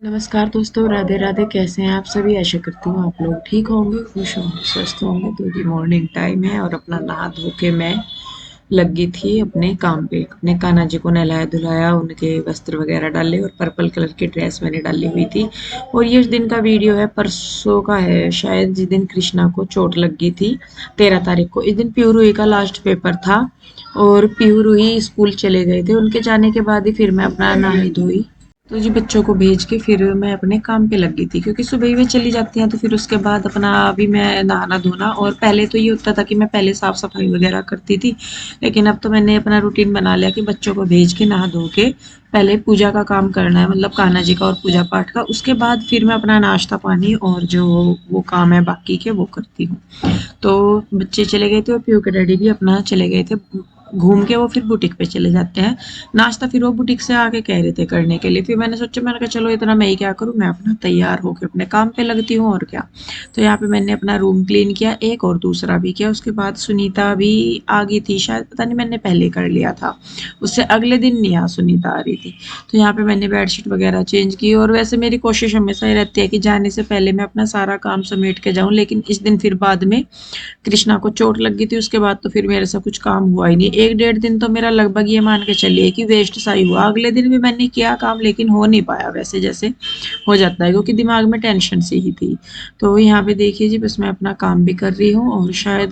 नमस्कार दोस्तों, राधे राधे। कैसे हैं आप सभी? आशा करती हूँ आप लोग ठीक होंगे, खुश होंगे, स्वस्थ होंगे। तो ये मॉर्निंग टाइम है और अपना नहा धो के मैं लगी थी अपने काम पे। अपने कान्हा जी को नहलाया धुलाया, उनके वस्त्र वगैरह डाले और पर्पल कलर की ड्रेस मैंने डाली हुई थी। और ये इस दिन का वीडियो है, परसों का है शायद, जिस दिन कृष्णा को चोट लगी थी 13 तारीख को। इस दिन प्यू रूही का लास्ट पेपर था और प्यू रूही स्कूल चले गए थे। उनके जाने के बाद ही फिर मैं अपना नहाई धोई, तो जी बच्चों को भेज के फिर मैं अपने काम पे लग गई थी, क्योंकि सुबह ही वे चली जाती हैं। तो फिर उसके बाद अपना अभी मैं नहाना धोना, और पहले तो ये होता था कि मैं पहले साफ सफाई वगैरह करती थी, लेकिन अब तो मैंने अपना रूटीन बना लिया कि बच्चों को भेज के नहा धो के पहले पूजा का काम करना है, मतलब कान्हा जी का और पूजा पाठ का। उसके बाद फिर मैं अपना नाश्ता पानी और जो वो काम है बाकी के वो करती हूँ। तो बच्चे चले गए थे और पीयू के डैडी भी अपना चले गए थे घूम के। वो फिर बुटीक पे चले जाते हैं। नाश्ता फिर वो बुटीक से आके कह रहे थे करने के लिए। फिर मैंने सोचा, मैंने कहा चलो इतना मैं ही क्या करूँ, मैं अपना तैयार होकर अपने काम पे लगती हूँ और क्या। तो यहाँ पे मैंने अपना रूम क्लीन किया, एक और दूसरा भी किया। उसके बाद सुनीता भी आ गई थी शायद, पता नहीं, मैंने पहले कर लिया था। उससे अगले दिन नहीं आ सुनीता आ रही थी। तो यहाँ पे मैंने बेडशीट वगैरह चेंज की। और वैसे मेरी कोशिश हमेशा ही रहती है कि जाने से पहले मैं अपना सारा काम समेट के जाऊँ, लेकिन इस दिन फिर बाद में कृष्णा को चोट लग गई थी। उसके बाद तो फिर मेरे से कुछ काम हुआ ही नहीं। एक डेढ़ दिन तो मेरा लगभग ये मान के चलिए कि वेस्ट सा ही हुआ। अगले दिन भी मैंने किया काम, लेकिन हो नहीं पाया वैसे जैसे हो जाता है, क्योंकि दिमाग में टेंशन सी ही थी। तो यहाँ पे देखिए जी, बस मैं अपना काम भी कर रही हूँ और शायद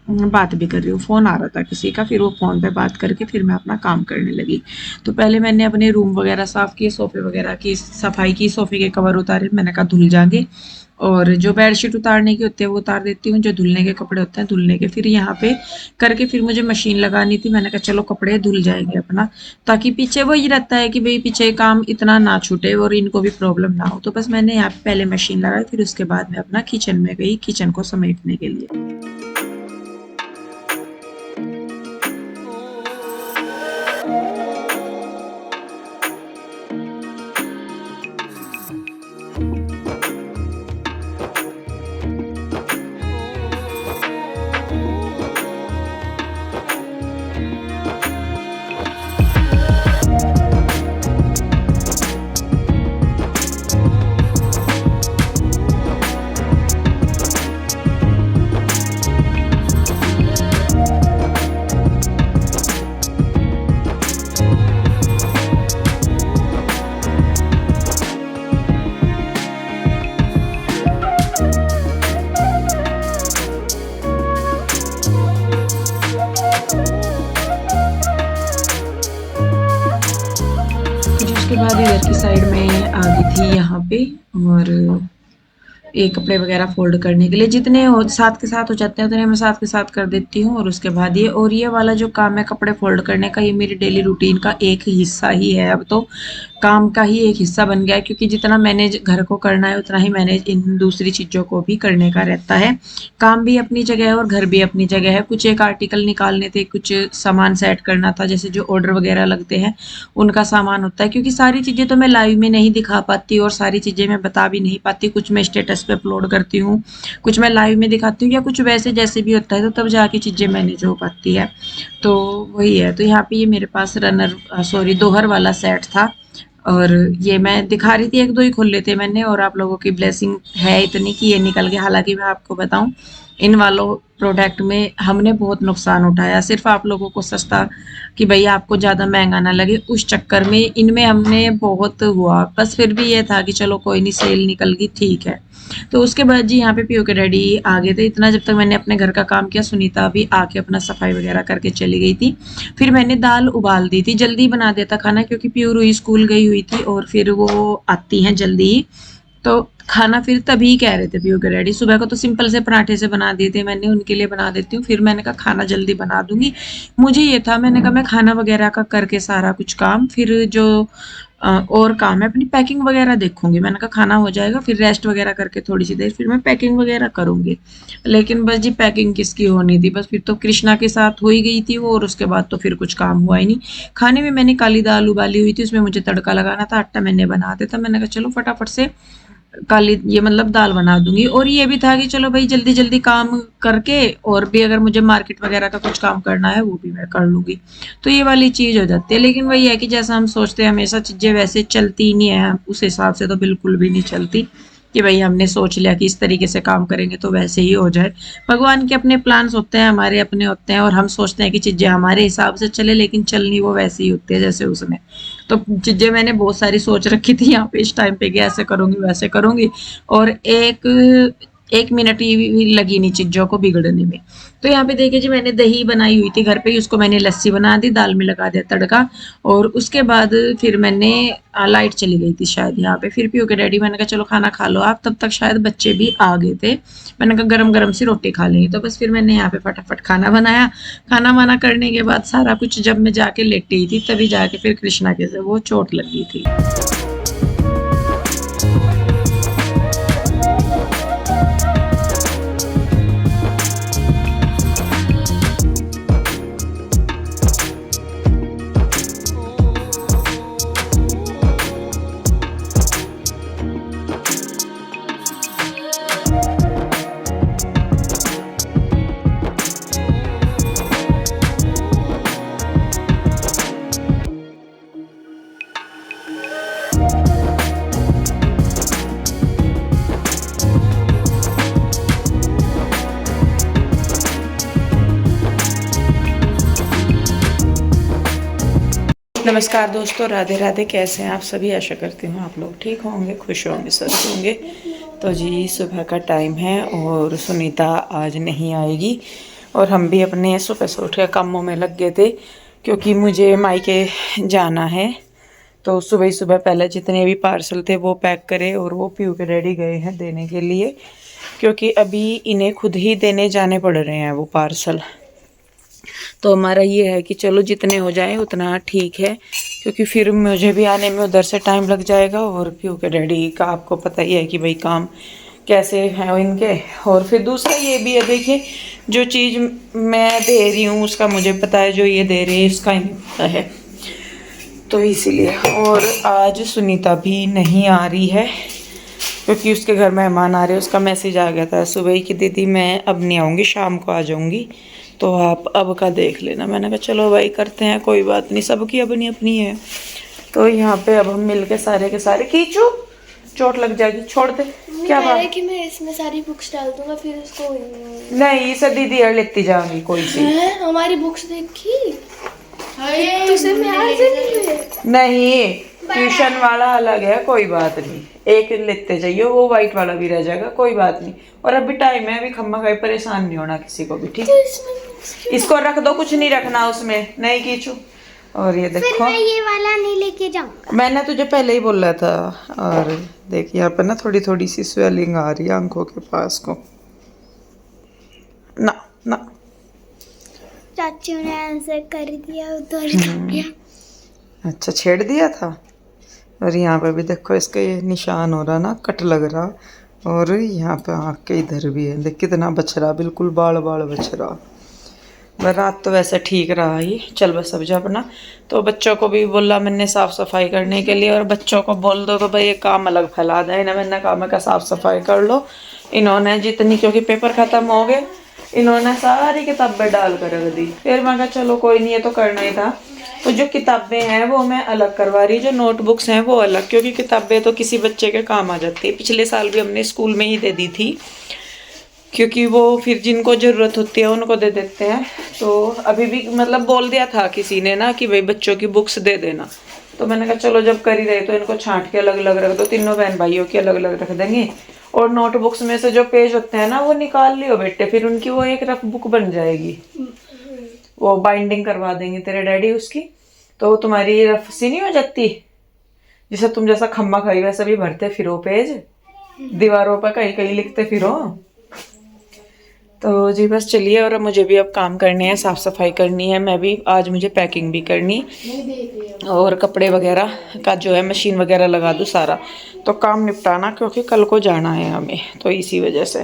बात भी कर रही हूँ। फ़ोन आ रहा था किसी का, फिर वो फ़ोन पे बात करके फिर मैं अपना काम करने लगी। तो पहले मैंने अपने रूम वगैरह साफ़ किए, सोफ़े वगैरह की सफाई की, सोफ़े के कवर उतारे। मैंने कहा धुल जाएंगे, और जो बेडशीट उतारने की होती है वो उतार देती हूँ, जो धुलने के कपड़े होते हैं धुलने के। फिर यहाँ पे करके फिर मुझे मशीन लगानी थी। मैंने कहा चलो कपड़े धुल जाएंगे अपना, ताकि पीछे वही रहता है कि भाई पीछे काम इतना ना छूटे और इनको भी प्रॉब्लम ना हो। तो बस मैंने यहाँ पे पहले मशीन लगाई, फिर उसके बाद मैं अपना किचन में गई, किचन को समेटने के लिए। फिर उसके बाद इधर की साइड में आ गई थी यहाँ पे, और ये कपड़े वगैरह फोल्ड करने के लिए जितने हो साथ के साथ हो जाते हैं उतने मैं साथ के साथ कर देती हूँ। और उसके बाद ये, और ये वाला जो काम है कपड़े फोल्ड करने का, ये मेरी डेली रूटीन का एक हिस्सा ही है। अब तो काम का ही एक हिस्सा बन गया है, क्योंकि जितना मैनेज घर को करना है उतना ही मैनेज इन दूसरी चीज़ों को भी करने का रहता है। काम भी अपनी जगह है और घर भी अपनी जगह है। कुछ एक आर्टिकल निकालने थे, कुछ सामान सेट करना था, जैसे जो ऑर्डर वगैरह लगते हैं उनका सामान होता है। क्योंकि सारी चीज़ें तो मैं लाइव में नहीं दिखा पाती और सारी चीज़ें मैं बता भी नहीं पाती। कुछ मैं स्टेटस पे अपलोड करती हूँ, कुछ मैं लाइव में दिखाती हूँ, या कुछ वैसे जैसे भी होता है तो तब जाके चीज़ें मैनेज हो पाती है। तो वही है। तो यहाँ पे ये मेरे पास रनर सॉरी दोहर वाला सेट था, और ये मैं दिखा रही थी, एक दो ही खोल लेते मैंने, और आप लोगों की ब्लेसिंग है इतनी कि ये निकल गया। हालांकि मैं आपको बताऊं, इन वालों प्रोडक्ट में हमने बहुत नुकसान उठाया, सिर्फ आप लोगों को सस्ता कि भैया आपको ज़्यादा महंगा ना लगे, उस चक्कर में इनमें हमने बहुत हुआ। बस फिर भी ये था कि चलो कोई नहीं, सेल निकल गई, ठीक है। तो उसके बाद जी यहाँ पे पीयू के डैडी आ गए थे। इतना जब तक मैंने अपने घर का काम किया, सुनीता भी आके अपना सफाई वगैरह करके चली गई थी। फिर मैंने दाल उबाल दी थी, जल्दी बना देता खाना, क्योंकि प्यू रूही स्कूल गई हुई थी और फिर वो आती हैं जल्दी ही। तो खाना फिर तभी कह रहे थे पीयू के डैडी, सुबह को तो सिंपल से पराठे से बना दिए थे मैंने, उनके लिए बना देती हूँ। फिर मैंने कहा खाना जल्दी बना दूंगी। मुझे ये था, मैंने कहा मैं खाना वगैरह का करके सारा कुछ काम, फिर जो और काम है अपनी पैकिंग वगैरह देखूंगी। मैंने कहा खाना हो जाएगा, फिर रेस्ट वगैरह करके थोड़ी सी देर फिर मैं पैकिंग वगैरह करूंगी। लेकिन बस जी पैकिंग किसकी होनी थी, बस फिर तो कृष्णा के साथ हो ही गई थी वो, और उसके बाद तो फिर कुछ काम हुआ ही नहीं। खाने में मैंने काली दाल उबाली हुई थी, उसमें मुझे तड़का लगाना था, आटा मैंने बना दिया था। मैंने कहा चलो फटाफट से काली ये मतलब दाल बना दूंगी। और ये भी था कि चलो भाई जल्दी जल्दी काम करके, और भी अगर मुझे मार्केट वगैरह का कुछ काम करना है वो भी मैं कर लूंगी, तो ये वाली चीज हो जाती है। लेकिन वही है कि जैसा हम सोचते हैं हमेशा चीजें वैसे चलती ही नहीं है, उस हिसाब से तो बिल्कुल भी नहीं चलती कि भाई हमने सोच लिया कि इस तरीके से काम करेंगे तो वैसे ही हो जाए। भगवान के अपने प्लान्स होते हैं, हमारे अपने होते हैं, और हम सोचते हैं कि चीजें हमारे हिसाब से चले, लेकिन चलनी वो वैसी ही होती है जैसे उसमें। तो चीजें मैंने बहुत सारी सोच रखी थी यहाँ पे इस टाइम पे कि ऐसे करूंगी वैसे करूंगी, और एक मिनट ही लगी नहीं चीजों को बिगड़ने में। तो यहाँ पे देखिए जी, मैंने दही बनाई हुई थी घर पे ही, उसको मैंने लस्सी बना दी, दाल में लगा दिया तड़का। और उसके बाद फिर मैंने लाइट चली गई थी शायद यहाँ पे, फिर पीयू के डैडी, मैंने कहा चलो खाना खा लो आप, तब तक शायद बच्चे भी आ गए थे। मैंने कहा गरम गरम सी रोटी खा लेंगे, तो बस फिर मैंने यहाँ पे फटाफट खाना बनाया। खाना वाना करने के बाद सारा कुछ जब मैं जाके लेटी थी, तभी जाके फिर कृष्णा के से वो चोट लगी थी। नमस्कार दोस्तों, राधे राधे। कैसे हैं आप सभी? आशा करती हूँ आप लोग ठीक होंगे, खुश होंगे, स्वस्थ होंगे। तो जी सुबह का टाइम है और सुनीता आज नहीं आएगी, और हम भी अपने सुबह से उठ के कामों में लग गए थे, क्योंकि मुझे मायके जाना है। तो सुबह ही सुबह पहले जितने भी पार्सल थे वो पैक करे, और वो पीयू के डैडी गए हैं देने के लिए, क्योंकि अभी इन्हें खुद ही देने जाने पड़ रहे हैं वो पार्सल। तो हमारा ये है कि चलो जितने हो जाए उतना ठीक है, क्योंकि फिर मुझे भी आने में उधर से टाइम लग जाएगा, और पीयू के डैडी का आपको पता ही है कि भाई काम कैसे हैं इनके। और फिर दूसरा ये भी है, देखिए जो चीज़ मैं दे रही हूँ उसका मुझे पता है, जो ये दे रही है इसका ही नहीं पता है, तो इसीलिए। और आज सुनीता भी नहीं आ रही है, क्योंकि उसके घर मेहमान आ रहे हैं। उसका मैसेज आ गया था सुबह ही कि दीदी मैं अब नहीं आऊँगी, शाम को आ जाऊँगी, तो आप अब का देख लेना। मैंने कहा चलो भाई करते हैं, कोई बात नहीं, सबकी अपनी अपनी है। तो यहाँ पे अब हम मिल के सारे खींचो, चोट लग जाएगी, छोड़ दे। क्या बात है कि मैं इसमें सारी बुक्स डाल दूंगा, फिर उसको नहीं, इसे दीदी यार लेती जाऊंगी कोई सी। हमारी बुक्स देखी तो सिर्फ मैं आज नहीं, ट्यूशन वाला अलग है, कोई बात नहीं, एक लेते जाइए, वो वाइट वाला भी रह जाएगा, कोई बात नहीं। और अभी टाइम है, अभी खम्मा खाई, परेशान नहीं होना किसी को भी, ठीक। इसको रख दो, कुछ नहीं रखना उसमें, नहीं खींचो। और ये देखो, फिर मैं ये वाला नहीं लेके जाऊंगा, मैंने तुझे पहले ही बोला था। और देख यहाँ पर ना थोड़ी थोड़ी सी स्वेलिंग आ रही है आंखों के पास को, ना ना। चाचू ने ऐसे कर दिया, उधर जा गया। अच्छा, छेड़ दिया था। और यहाँ पे भी देखो इसका ये निशान हो रहा ना, कट लग रहा। और यहाँ पे आँख के इधर भी है, देख कितना बच रहा, बिल्कुल बाल बाल बच रहा। रात तो वैसे ठीक रहा ही, चल बस अब जा अपना। तो बच्चों को भी बोला मैंने साफ़ सफाई करने के लिए, और बच्चों को बोल दो तो भाई ये काम अलग फैला दें इन्हें। मैंने कहा मैं साफ़ सफाई कर लो। इन्होंने जितनी, क्योंकि पेपर ख़त्म हो गए, इन्होंने सारी किताबें डाल कर रख दी। फिर मैं कहा चलो कोई नहीं, ये तो करना ही था। तो जो किताबें हैं वो मैं अलग करवा रही, जो नोटबुक्स हैं वो अलग, क्योंकि किताबें तो किसी बच्चे के काम आ जाती है। पिछले साल भी हमने स्कूल में ही दे दी थी, क्योंकि वो फिर जिनको ज़रूरत होती है उनको दे देते हैं। तो अभी भी मतलब बोल दिया था किसी ने ना कि भाई बच्चों की बुक्स दे देना, तो मैंने कहा चलो जब कर ही रहे तो इनको छांट के अलग अलग रख दो, तीनों बहन भाइयों की अलग अलग रख देंगे। और नोटबुक्स में से जो पेज होते हैं ना वो निकाल लियो बेटे, फिर उनकी वो एक रफ बुक बन जाएगी, वो बाइंडिंग करवा देंगे तेरे डैडी उसकी, तो तुम्हारी रफ सी नहीं हो जाती। जैसे तुम जैसा खम्मा खाई वैसे भी भरते फिरो पेज, दीवारों पर कहीं कहीं लिखते फिरो। तो जी बस चलिए, और मुझे भी अब काम करने हैं, साफ़ सफाई करनी है। मैं भी आज मुझे पैकिंग भी करनी, और कपड़े वगैरह का जो है मशीन वगैरह लगा दूँ सारा, तो काम निपटाना, क्योंकि कल को जाना है हमें, तो इसी वजह से।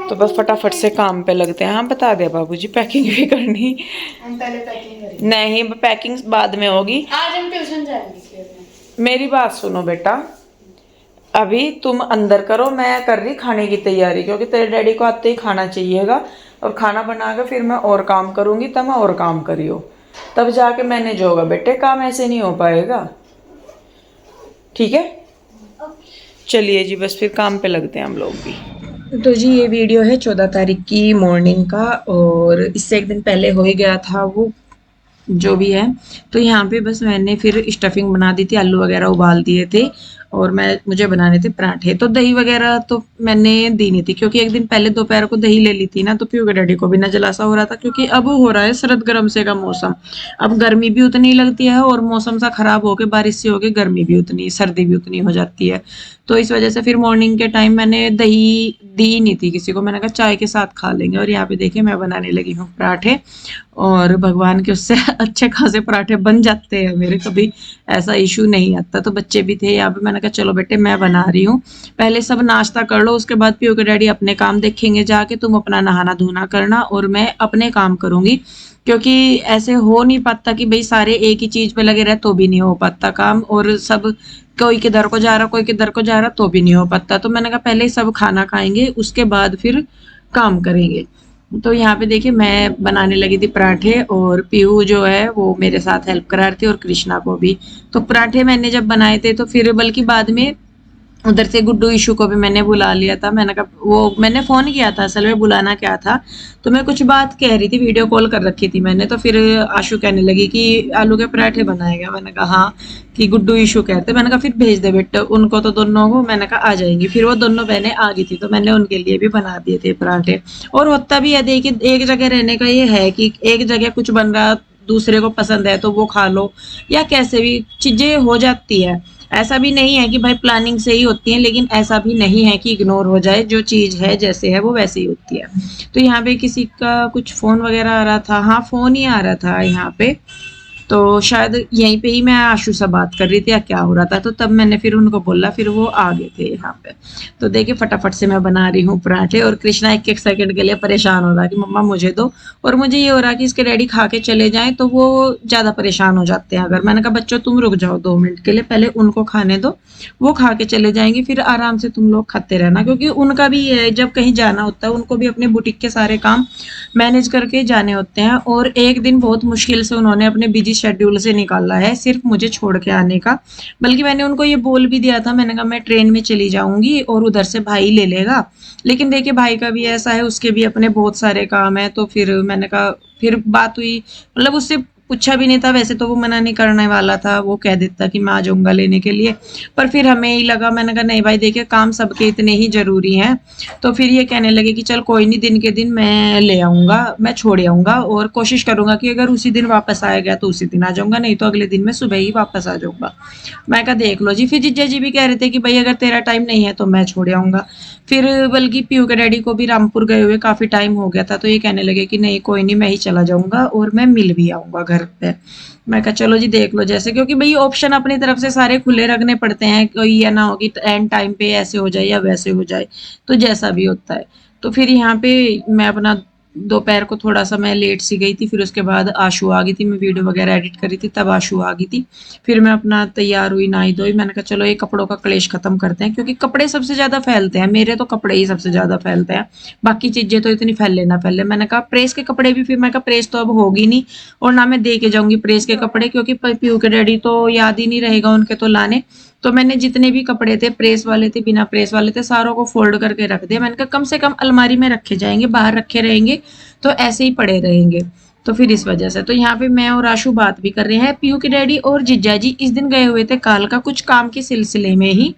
तो बस फटाफट से काम पे लगते हैं। हाँ बता दे बाबूजी, पैकिंग भी करनी। हम पहले पैकिंग करेंगे। नहीं, पैकिंग बाद में होगी। आज हम ट्यूशन जाएंगे। मेरी बात सुनो बेटा, अभी तुम अंदर करो, मैं कर रही खाने की तैयारी, क्योंकि तेरे डैडी को आते ही खाना चाहिएगा, और खाना बना के फिर मैं और काम करूँगी, तब मैं और काम करियो, तब जाके मैनेज होगा बेटे, काम ऐसे नहीं हो पाएगा। ठीक है, चलिए जी, बस फिर काम पे लगते हैं हम लोग भी। तो जी ये वीडियो है 14 तारीख की मॉर्निंग का, और इससे एक दिन पहले हो ही गया था वो जो भी है। तो यहाँ पे बस मैंने फिर स्टफिंग बना दी थी, आलू वगैरह उबाल दिए थे, और मुझे बनाने थे पराठे। तो दही वगैरह तो मैंने दी नहीं थी, क्योंकि एक दिन पहले दोपहर को दही ले ली थी ना, तो पीयू के डैडी को भी ना जलासा हो रहा था, क्योंकि अब हो रहा है शरद गरम से का मौसम। अब गर्मी भी उतनी लगती है, और मौसम सा खराब होके बारिश से होके गर्मी भी उतनी, सर्दी भी उतनी हो जाती है। तो इस वजह से फिर मॉर्निंग के टाइम मैंने दही दी नहीं थी किसी को, मैंने कहा चाय के साथ खा लेंगे। और यहाँ पे देखिए मैं बनाने लगी हूँ पराठे, और भगवान के उससे अच्छे खासे पराठे बन जाते हैं मेरे, कभी ऐसा इशू नहीं आता। तो बच्चे भी थे यहाँ पे, मैंने कहा चलो बेटे मैं बना रही हूँ, पहले सब नाश्ता कर लो, उसके बाद पीयू के डैडी अपने काम देखेंगे जाके, तुम अपना नहाना धोना करना और मैं अपने काम करूंगी। क्योंकि ऐसे हो नहीं पाता कि भाई सारे एक ही चीज पे लगे रहे, तो भी नहीं हो पाता काम, और सब कोई किधर को जा रहा कोई किधर को जा रहा, तो भी नहीं हो पाता। तो मैंने कहा पहले ही सब खाना खाएंगे, उसके बाद फिर काम करेंगे। तो यहाँ पे देखिए मैं बनाने लगी थी पराठे, और पीहू जो है वो मेरे साथ हेल्प करा रही थी, और कृष्णा को भी। तो पराठे मैंने जब बनाए थे, तो फिर बल्कि बाद में उधर से गुड्डू इशू को भी मैंने बुला लिया था। मैंने कहा, वो मैंने फ़ोन किया था, असल में बुलाना क्या था, तो मैं कुछ बात कह रही थी, वीडियो कॉल कर रखी थी मैंने। तो फिर आशु कहने लगी कि आलू के पराठे बनाएगा। मैंने कहा हाँ, कि गुड्डू इशू कहते। मैंने कहा फिर भेज दे बेटा उनको, तो दोनों को मैंने कहा आ जाएंगी। फिर वो दोनों बहनें आ गई थी, तो मैंने उनके लिए भी बना दिए थे पराठे। और होता भी है देखिए, एक जगह रहने का ये है कि एक जगह कुछ बन रहा, दूसरे को पसंद है तो वो खा लो, या कैसे भी चीज़ें हो जाती है। ऐसा भी नहीं है कि भाई प्लानिंग से ही होती है, लेकिन ऐसा भी नहीं है कि इग्नोर हो जाए, जो चीज़ है जैसे है वो वैसे ही होती है। तो यहाँ पे किसी का कुछ फ़ोन वगैरह आ रहा था, हाँ फ़ोन ही आ रहा था यहाँ पे, तो शायद यहीं पे ही मैं आशु से बात कर रही थी या क्या हो रहा था, तो तब मैंने फिर उनको बोला, फिर वो आ गए थे यहाँ पे। तो देखिए फटाफट से मैं बना रही हूँ पराठे, और कृष्णा एक एक सेकंड के लिए परेशान हो रहा कि मम्मा मुझे दो, और मुझे ये हो रहा कि इसके डैडी खा के चले जाएं तो वो ज़्यादा परेशान हो जाते हैं। अगर मैंने कहा बच्चों तुम रुक जाओ 2 मिनट के लिए, पहले उनको खाने दो, वो खा के चले जाएंगे, फिर आराम से तुम लोग खाते रहना। क्योंकि उनका भी ये है, जब कहीं जाना होता है उनको भी अपने बुटीक के सारे काम मैनेज करके जाने होते हैं, और एक दिन बहुत मुश्किल से उन्होंने अपने बिजी शेड्यूल से निकाला है सिर्फ मुझे छोड़ के आने का। बल्कि मैंने उनको ये बोल भी दिया था, मैंने कहा मैं ट्रेन में चली जाऊंगी और उधर से भाई ले लेगा। लेकिन देखिए भाई का भी ऐसा है, उसके भी अपने बहुत सारे काम है। तो फिर मैंने कहा, फिर बात हुई, मतलब उससे पूछा भी नहीं था, वैसे तो वो मना नहीं करने वाला था, वो कह देता कि मैं आ जाऊंगा लेने के लिए। पर फिर हमें ही लगा, मैंने कहा नहीं भाई देखिए काम सबके इतने ही जरूरी हैं। तो फिर ये कहने लगे कि चल कोई नहीं, दिन के दिन मैं ले आऊंगा, मैं छोड़ आऊंगा, और कोशिश करूंगा कि अगर उसी दिन वापस आएगा तो उसी दिन आ जाऊंगा, नहीं तो अगले दिन मैं सुबह ही वापस आ जाऊंगा। मैं कहा देख लो जी। फिर जीजा जी भी कह रहे थे कि भाई अगर तेरा टाइम नहीं है तो मैं छोड़ आऊंगा। फिर बल्कि पीयू के डैडी को भी रामपुर गए हुए काफी टाइम हो गया था, तो ये कहने लगे कि नहीं कोई नहीं, मैं ही चला जाऊंगा और मैं मिल भी आऊंगा घर पे। मैं कहा चलो जी देख लो जैसे, क्योंकि भाई ऑप्शन अपनी तरफ से सारे खुले रखने पड़ते हैं, कोई ये ना हो कि एंड टाइम पे ऐसे हो जाए या वैसे हो जाए, तो जैसा भी होता है। तो फिर यहाँ पे मैं अपना दोपहर को थोड़ा सा मैं लेट सी गई थी, फिर उसके बाद आशु आ गई थी, मैं वीडियो वगैरह एडिट कर रही थी तब आशु आ गई थी। फिर मैं अपना तैयार हुई, नहाई धोई, मैंने कहा चलो ये कपड़ों का क्लेश खत्म करते हैं, क्योंकि कपड़े सबसे ज्यादा फैलते हैं, मेरे तो कपड़े ही सबसे ज्यादा फैलते हैं, बाकी चीजें तो इतनी फैले ना फैले। मैंने कहा प्रेस के कपड़े भी, फिर मैं कहा प्रेस तो अब होगी नहीं, और ना मैं दे के जाऊंगी प्रेस के कपड़े, क्योंकि पीयू के डैडी तो याद ही नहीं रहेगा उनके तो लाने। तो मैंने जितने भी कपड़े थे, प्रेस वाले थे बिना प्रेस वाले थे, सारों को फोल्ड करके रख दिया। मैंने कहा कम से कम अलमारी में रखे जाएंगे, बाहर रखे रहेंगे तो ऐसे ही पड़े रहेंगे। तो फिर इस वजह से तो यहाँ पे मैं और आशु बात भी कर रहे हैं। पीयू के डैडी और जीजा जी इस दिन गए हुए थे कालका, कुछ काम के सिलसिले में ही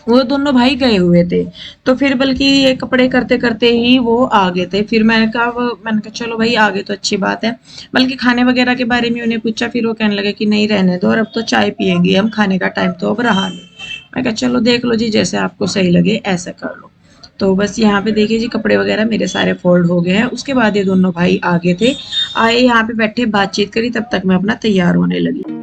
वो दोनों भाई गए हुए थे। तो फिर बल्कि ये कपड़े करते करते ही वो आ गए थे। फिर मैंने कहा चलो भाई आ गए तो अच्छी बात है। बल्कि खाने वगैरह के बारे में उन्हें पूछा, फिर वो कहने लगे कि नहीं रहने दो, और अब तो चाय पियेंगे हम, खाने का टाइम तो अब रहा नहीं। मैं कहा चलो देख लो जी, जैसे आपको सही लगे ऐसा कर लो। तो बस यहाँ पे देखिए जी, कपड़े वगैरह मेरे सारे फोल्ड हो गए हैं। उसके बाद ये दोनों भाई आगे थे, आए यहाँ पे बैठे बातचीत करी, तब तक मैं अपना तैयार होने लगी।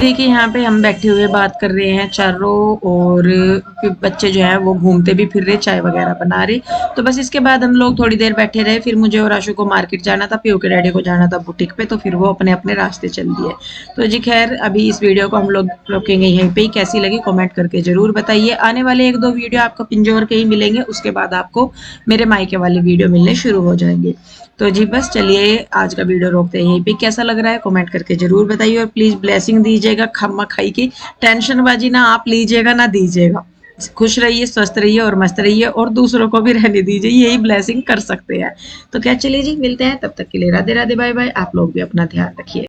देखिए यहाँ पे हम बैठे हुए बात कर रहे हैं चारों, और बच्चे जो है वो घूमते भी फिर रहे, चाय वगैरह बना रहे। तो बस इसके बाद हम लोग थोड़ी देर बैठे रहे, फिर मुझे और आशु को मार्केट जाना था, पीयू के डैडी को जाना था बुटीक पे, तो फिर वो अपने अपने रास्ते चल दिए। तो जी खैर अभी इस वीडियो को हम लोग रोकेंगे यहीं पे ही। कैसी लगी कमेंट करके जरूर बताइए। आने वाले 1-2 वीडियो आपको पिंजौर के ही मिलेंगे, उसके बाद आपको मेरे मायके वाले वीडियो मिलने शुरू हो जाएंगे। तो जी बस चलिए आज का वीडियो रोकते हैं यहीं पे। कैसा लग रहा है कमेंट करके जरूर बताइए, और प्लीज ब्लेसिंग दीजिएगा, खम्मा खाई की टेंशनबाजी ना आप लीजिएगा ना दीजिएगा। खुश रहिए, स्वस्थ रहिए और मस्त रहिए, और दूसरों को भी रहने दीजिए, यही ब्लेसिंग कर सकते हैं। तो क्या चलिए जी मिलते हैं, तब तक के लिए राधे राधे, बाय बाय। आप लोग भी अपना ध्यान रखिए।